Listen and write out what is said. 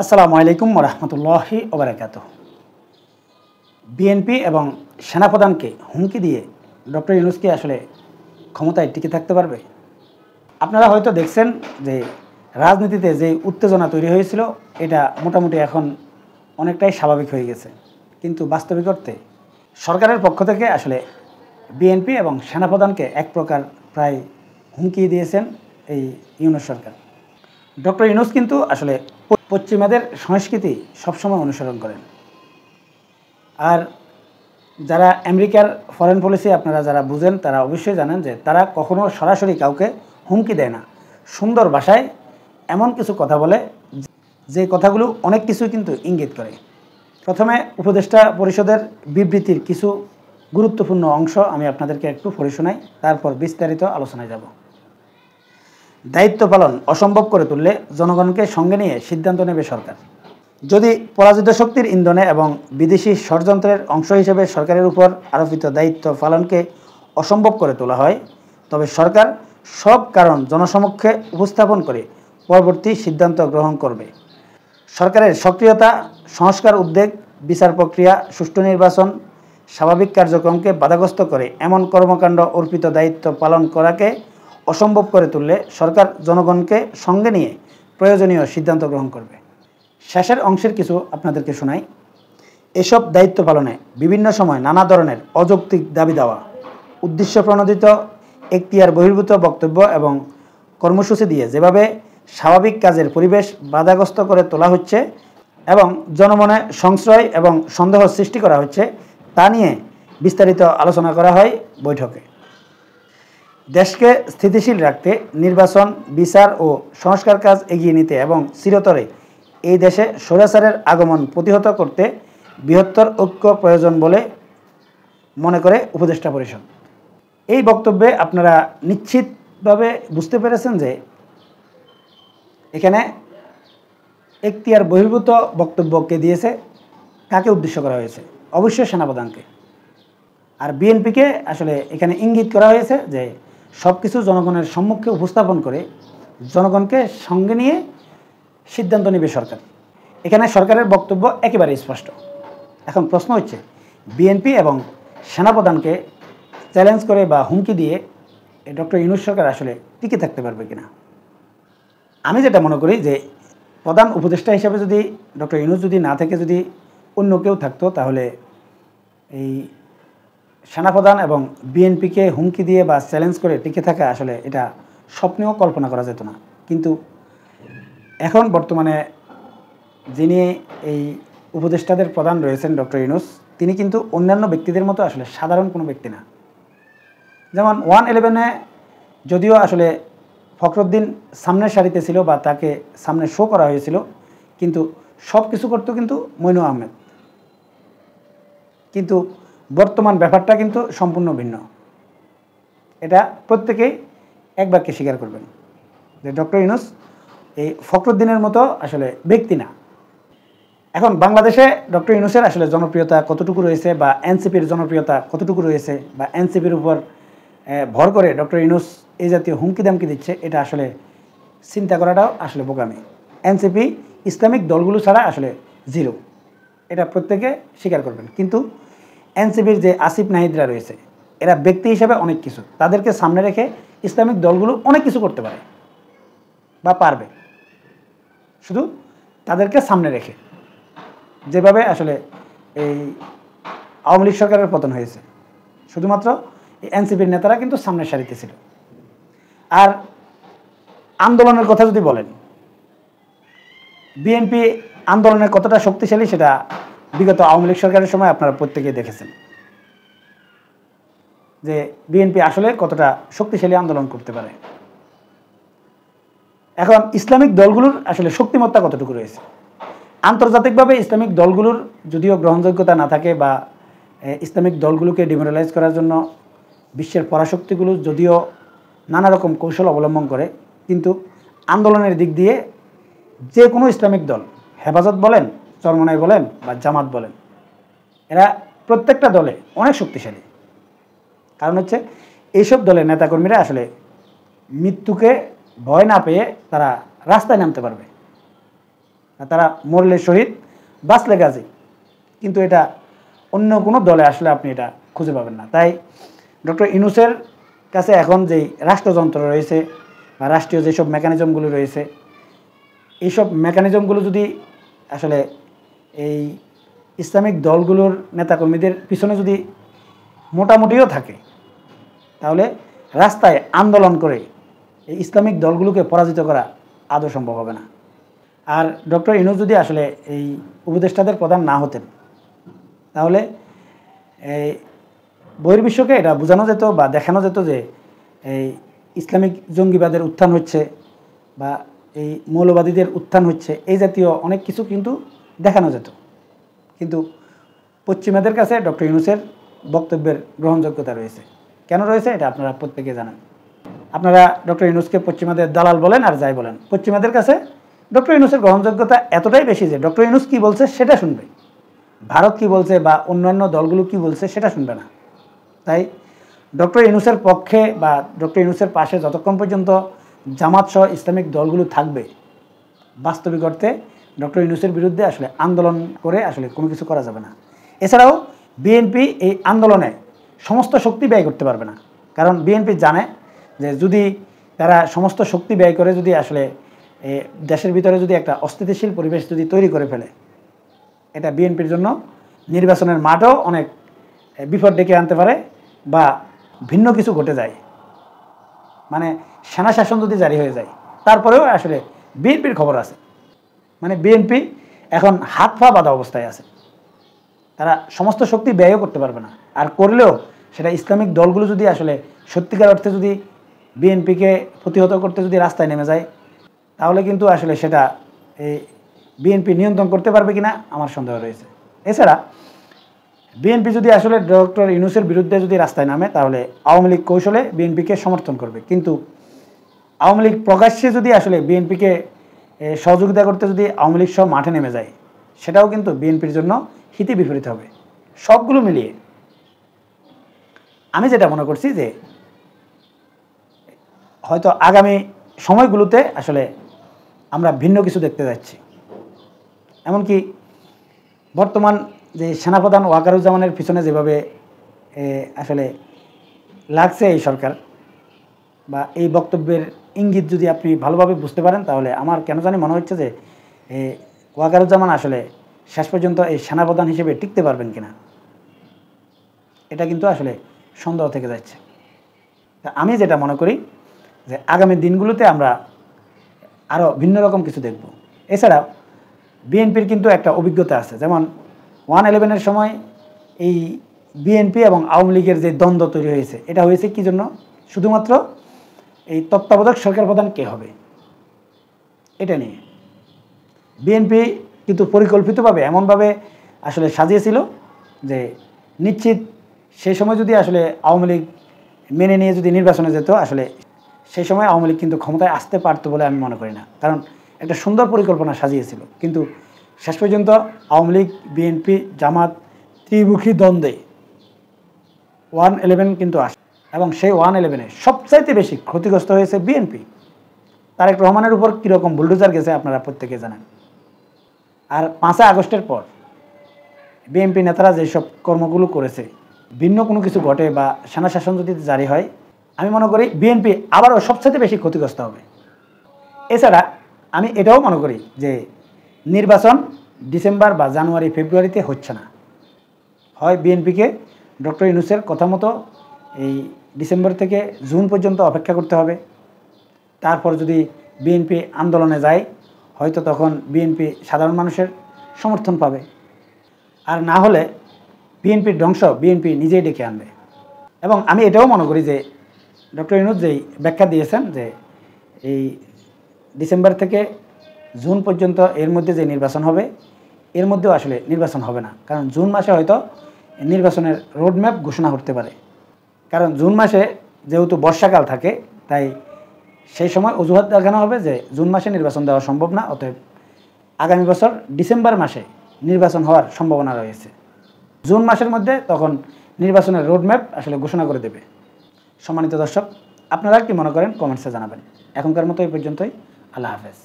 আসসালামু আলাইকুম রহমতুল্লাহি ওবারাকাতুহ। বিএনপি এবং সেনাপ্রধানকে হুমকি দিয়ে ডক্টর ইউনূস কি আসলে ক্ষমতায় টিকে থাকতে পারবে? আপনারা হয়তো দেখছেন যে রাজনীতিতে যে উত্তেজনা তৈরি হয়েছিল এটা মোটামুটি এখন অনেকটাই স্বাভাবিক হয়ে গেছে। কিন্তু বাস্তবিক অর্থে সরকারের পক্ষ থেকে আসলে বিএনপি এবং সেনাপ্রধানকে এক প্রকার প্রায় হুমকি দিয়েছেন এই ইউনূস সরকার। ডক্টর ইউনূস কিন্তু আসলে পশ্চিমাদের সংস্কৃতি সবসময় অনুসরণ করেন। আর যারা আমেরিকার ফরেন পলিসি আপনারা যারা বুঝেন তারা অবশ্যই জানেন যে তারা কখনো সরাসরি কাউকে হুমকি দেয় না, সুন্দর ভাষায় এমন কিছু কথা বলে যে কথাগুলো অনেক কিছুই কিন্তু ইঙ্গিত করে। প্রথমে উপদেষ্টা পরিষদের বিবৃতির কিছু গুরুত্বপূর্ণ অংশ আমি আপনাদেরকে একটু পড়ে শোনাই, তারপর বিস্তারিত আলোচনায় যাব। দায়িত্ব পালন অসম্ভব করে তুললে জনগণকে সঙ্গে নিয়ে সিদ্ধান্ত নেবে সরকার। যদি পরাজিত শক্তির ইন্ধনে এবং বিদেশি ষড়যন্ত্রের অংশ হিসেবে সরকারের উপর আরোপিত দায়িত্ব পালনকে অসম্ভব করে তোলা হয়, তবে সরকার সব কারণ জনসমক্ষে উপস্থাপন করে পরবর্তী সিদ্ধান্ত গ্রহণ করবে। সরকারের সক্রিয়তা, সংস্কার উদ্যোগ, বিচার প্রক্রিয়া, সুষ্ঠু নির্বাচন, স্বাভাবিক কার্যক্রমকে বাধাগ্রস্ত করে এমন কর্মকাণ্ড অর্পিত দায়িত্ব পালন করাকে অসম্ভব করে তুললে সরকার জনগণকে সঙ্গে নিয়ে প্রয়োজনীয় সিদ্ধান্ত গ্রহণ করবে। শেষের অংশের কিছু আপনাদেরকে শোনাই। এসব দায়িত্ব পালনে বিভিন্ন সময় নানা ধরনের অযৌক্তিক দাবি দেওয়া, উদ্দেশ্য প্রণোদিত এখতিয়ার বহির্ভূত বক্তব্য এবং কর্মসূচি দিয়ে যেভাবে স্বাভাবিক কাজের পরিবেশ বাধাগ্রস্ত করে তোলা হচ্ছে এবং জনমনে সংশয় এবং সন্দেহ সৃষ্টি করা হচ্ছে তা নিয়ে বিস্তারিত আলোচনা করা হয় বৈঠকে। দেশকে স্থিতিশীল রাখতে নির্বাচন, বিচার ও সংস্কার কাজ এগিয়ে নিতে এবং চিরতরে এই দেশে স্বৈরাচারের আগমন প্রতিহত করতে বৃহত্তর ঐক্য প্রয়োজন বলে মনে করে উপদেষ্টা পরিষদ। এই বক্তব্যে আপনারা নিশ্চিতভাবে বুঝতে পেরেছেন যে এখানে এখতিয়ার বহির্ভূত বক্তব্যকে দিয়েছে কাকে উদ্দেশ্য করা হয়েছে? অবশ্যই সেনাপ্রধানকে। আর বিএনপিকে আসলে এখানে ইঙ্গিত করা হয়েছে যে সব কিছু জনগণের সম্মুখে উপস্থাপন করে জনগণকে সঙ্গে নিয়ে সিদ্ধান্ত নেবে সরকার। এখানে সরকারের বক্তব্য একেবারে স্পষ্ট। এখন প্রশ্ন হচ্ছে বিএনপি এবং সেনাপ্রধানকে চ্যালেঞ্জ করে বা হুমকি দিয়ে ডক্টর ইউনূস সরকার আসলে টিকে থাকতে পারবে কিনা। আমি যেটা মনে করি যে প্রধান উপদেষ্টা হিসেবে যদি ডক্টর ইউনূস যদি না থেকে যদি অন্য কেউ থাকতো তাহলে এই সেনাপ্রধান এবং বিএনপিকে হুমকি দিয়ে বা চ্যালেঞ্জ করে টিকে থাকা আসলে এটা স্বপ্নেও কল্পনা করা যেত না। কিন্তু এখন বর্তমানে যিনি এই উপদেষ্টাদের প্রধান রয়েছেন ডক্টর ইউনূস, তিনি কিন্তু অন্যান্য ব্যক্তিদের মতো আসলে সাধারণ কোনো ব্যক্তি না। যেমন 111-এ যদিও আসলে ফখরুদ্দিন সামনের সারিতে ছিল বা তাকে সামনে শো করা হয়েছিল, কিন্তু সব কিছু করতো কিন্তু মইনু আহমেদ। কিন্তু বর্তমান ব্যাপারটা কিন্তু সম্পূর্ণ ভিন্ন। এটা প্রত্যেকেই এক বাক্যে স্বীকার করবেন যে ডক্টর ইউনূস এই ফখরুদ্দিনের মতো আসলে ব্যক্তি না। এখন বাংলাদেশে ডক্টর ইউনূসের আসলে জনপ্রিয়তা কতটুকু রয়েছে বা এনসিপির জনপ্রিয়তা কতটুকু রয়েছে বা এনসিপির উপর ভর করে ডক্টর ইউনূস এই জাতীয় হুমকি দামকি দিচ্ছে, এটা আসলে চিন্তা করাটাও আসলে বোকামি। এনসিপি ইসলামিক দলগুলো ছাড়া আসলে জিরো, এটা প্রত্যেকে স্বীকার করবেন। কিন্তু এনসিপির যে আসিফ নাহিদরা রয়েছে এরা ব্যক্তি হিসাবে অনেক কিছু, তাদেরকে সামনে রেখে ইসলামিক দলগুলো অনেক কিছু করতে পারে বা পারবে, শুধু তাদেরকে সামনে রেখে। যেভাবে আসলে এই আওয়ামী লীগ সরকারের পতন হয়েছে, শুধুমাত্র এই এনসিপির নেতারা কিন্তু সামনের সারিতে ছিল। আর আন্দোলনের কথা যদি বলেন, বিএনপি আন্দোলনের কতটা শক্তিশালী সেটা বিগত আওয়ামী লীগ সরকারের সময় আপনারা প্রত্যেকেই দেখেছেন যে বিএনপি আসলে কতটা শক্তিশালী আন্দোলন করতে পারে। এখন ইসলামিক দলগুলোর আসলে শক্তিমত্তা কতটুকু রয়েছে? আন্তর্জাতিকভাবে ইসলামিক দলগুলোর যদিও গ্রহণযোগ্যতা না থাকে বা ইসলামিক দলগুলোকে ডিমোরালাইজ করার জন্য বিশ্বের পরাশক্তিগুলো যদিও নানা রকম কৌশল অবলম্বন করে, কিন্তু আন্দোলনের দিক দিয়ে যে কোনো ইসলামিক দল, হেফাজত বলেন, চরমনাই বলেন বা জামাত বলেন, এরা প্রত্যেকটা দলে অনেক শক্তিশালী। কারণ হচ্ছে এইসব দলের নেতাকর্মীরা আসলে মৃত্যুকে ভয় না পেয়ে তারা রাস্তায় নামতে পারবে। তারা মরলে শহীদ, বাঁচলে গাজী। কিন্তু এটা অন্য কোনো দলে আসলে আপনি এটা খুঁজে পাবেন না। তাই ডক্টর ইউনূসের কাছে এখন যেই রাষ্ট্রযন্ত্র রয়েছে বা রাষ্ট্রীয় যেসব মেকানিজমগুলো রয়েছে, এইসব মেকানিজমগুলো যদি আসলে এই ইসলামিক দলগুলোর নেতাকর্মীদের পিছনে যদি মোটামুটিও থাকে, তাহলে রাস্তায় আন্দোলন করে এই ইসলামিক দলগুলোকে পরাজিত করা আদৌ সম্ভব হবে না। আর ডক্টর ইউনূস যদি আসলে এই উপদেষ্টাদের প্রধান না হতেন, তাহলে এই বহির্বিশ্বকে এটা বোঝানো যেত বা দেখানো যেত যে এই ইসলামিক জঙ্গিবাদের উত্থান হচ্ছে বা এই মৌলবাদীদের উত্থান হচ্ছে, এই জাতীয় অনেক কিছু কিন্তু দেখানো যেত। কিন্তু পশ্চিমাদের কাছে ডক্টর ইউনূসের বক্তব্যের গ্রহণযোগ্যতা রয়েছে। কেন রয়েছে এটা আপনারা প্রত্যেকে জানেন। আপনারা ডক্টর ইউনূসকে পশ্চিমাদের দালাল বলেন আর যাই বলেন, পশ্চিমাদের কাছে ডক্টর ইউনূসের গ্রহণযোগ্যতা এতটাই বেশি যে ডক্টর ইউনূস কী বলছে সেটা শুনবে, ভারত কী বলছে বা অন্যান্য দলগুলো কী বলছে সেটা শুনবে না। তাই ডক্টর ইউনূসের পক্ষে বা ডক্টর ইউনূসের পাশে যতক্ষণ পর্যন্ত জামাত সহ ইসলামিক দলগুলো থাকবে, বাস্তবিক অর্থে ডক্টর ইউনূসের বিরুদ্ধে আসলে আন্দোলন করে আসলে কোনো কিছু করা যাবে না। এছাড়াও বিএনপি এই আন্দোলনে সমস্ত শক্তি ব্যয় করতে পারবে না, কারণ বিএনপি জানে যে যদি তারা সমস্ত শক্তি ব্যয় করে যদি আসলে দেশের ভিতরে যদি একটা অস্থিতিশীল পরিবেশ যদি তৈরি করে ফেলে, এটা বিএনপির জন্য নির্বাচনের মাঠও অনেক বিপদ ডেকে আনতে পারে বা ভিন্ন কিছু ঘটে যায়। মানে সেনা শাসন যদি জারি হয়ে যায়, তারপরেও আসলে বিএনপির খবর আছে। মানে বিএনপি এখন হাত পা বাঁধা অবস্থায় আছে, তারা সমস্ত শক্তি ব্যয়ও করতে পারবে না। আর করলেও সেটা ইসলামিক দলগুলো যদি আসলে সত্যিকার অর্থে যদি বিএনপিকে প্রতিহত করতে যদি রাস্তায় নেমে যায়, তাহলে কিন্তু আসলে সেটা এই বিএনপি নিয়ন্ত্রণ করতে পারবে কিনা আমার সন্দেহ রয়েছে। এছাড়া বিএনপি যদি আসলে ডক্টর ইউনূসের বিরুদ্ধে যদি রাস্তায় নামে, তাহলে আওয়ামী লীগ কৌশলে বিএনপিকে সমর্থন করবে। কিন্তু আওয়ামী লীগ প্রকাশ্যে যদি আসলে বিএনপিকে সহযোগিতা করতে যদি আওয়ামী লীগ সহ মাঠে নেমে যায়, সেটাও কিন্তু বিএনপির জন্য হিতে বিপরীত হবে। সবগুলো মিলিয়ে আমি যেটা মনে করছি যে হয়তো আগামী সময়গুলোতে আসলে আমরা ভিন্ন কিছু দেখতে যাচ্ছি। এমনকি বর্তমান যে সেনাপ্রধান ওয়াকারুজ্জামানের পিছনে যেভাবে আসলে লাগছে এই সরকার বা এই বক্তব্যের ইঙ্গিত যদি আপনি ভালোভাবে বুঝতে পারেন, তাহলে আমার কেন জানি মনে হচ্ছে যে ওয়াকারুজ্জামান আসলে শেষ পর্যন্ত এই সেনাপ্রধান হিসেবে টিকতে পারবেন কিনা, এটা কিন্তু আসলে সন্দেহ থেকে যাচ্ছে। তা আমি যেটা মনে করি যে আগামী দিনগুলোতে আমরা আরও ভিন্ন রকম কিছু দেখব। এছাড়া বিএনপির কিন্তু একটা অভিজ্ঞতা আছে, যেমন 1/11-এর সময় এই বিএনপি এবং আওয়ামী লীগের যে দ্বন্দ্ব তৈরি হয়েছে, এটা হয়েছে কী জন্য? শুধুমাত্র এই তত্ত্বাবধায়ক সরকার প্রধান কে হবে এটা নিয়ে। বিএনপি কিন্তু পরিকল্পিতভাবে এমনভাবে আসলে সাজিয়েছিল যে নিশ্চিত সেই সময় যদি আসলে আওয়ামী লীগ মেনে নিয়ে যদি নির্বাচনে যেত, আসলে সেই সময় আওয়ামী লীগ কিন্তু ক্ষমতায় আসতে পারতো বলে আমি মনে করি না, কারণ একটা সুন্দর পরিকল্পনা সাজিয়েছিল। কিন্তু শেষ পর্যন্ত আওয়ামী লীগ, বিএনপি, জামাত ত্রিমুখী দ্বন্দ্বে 1/11 কিন্তু আসে এবং সেই 1/11-এ সবচাইতে বেশি ক্ষতিগ্রস্ত হয়েছে বিএনপি। তারেক রহমানের উপর কীরকম বুলডোজার গেছে আপনারা প্রত্যেকে জানেন। আর 5 আগস্টের পর বিএনপি নেতারা যেসব কর্মগুলো করেছে, ভিন্ন কোনো কিছু ঘটে বা সেনা শাসন যদি জারি হয়, আমি মনে করি বিএনপি আবারও সবচেয়ে বেশি ক্ষতিগ্রস্ত হবে। এছাড়া আমি এটাও মনে করি যে নির্বাচন ডিসেম্বর বা জানুয়ারি ফেব্রুয়ারিতে হচ্ছে না, হয় বিএনপিকে ডক্টর ইউনূসের কথা মতো এই ডিসেম্বর থেকে জুন পর্যন্ত অপেক্ষা করতে হবে। তারপর যদি বিএনপি আন্দোলনে যায়, হয়তো তখন বিএনপি সাধারণ মানুষের সমর্থন পাবে, আর না হলে বিএনপির ধ্বংস বিএনপি নিজেই ডেকে আনবে। এবং আমি এটাও মনে করি যে ডক্টর ইউনূস যেই ব্যাখ্যা দিয়েছেন যে এই ডিসেম্বর থেকে জুন পর্যন্ত এর মধ্যে যে নির্বাচন হবে, এর মধ্যেও আসলে নির্বাচন হবে না, কারণ জুন মাসে হয়তো নির্বাচনের রোডম্যাপ ঘোষণা করতে পারে। কারণ জুন মাসে যেহেতু বর্ষাকাল থাকে, তাই সেই সময় অজুহাত দেখানো হবে যে জুন মাসে নির্বাচন দেওয়া সম্ভব না, অতএব আগামী বছর ডিসেম্বর মাসে নির্বাচন হওয়ার সম্ভাবনা রয়েছে। জুন মাসের মধ্যে তখন নির্বাচনের রোডম্যাপ আসলে ঘোষণা করে দেবে। সম্মানিত দর্শক, আপনারা কি মনে করেন কমেন্টসে জানাবেন। এখনকার মতো এই পর্যন্তই। আল্লাহ হাফেজ।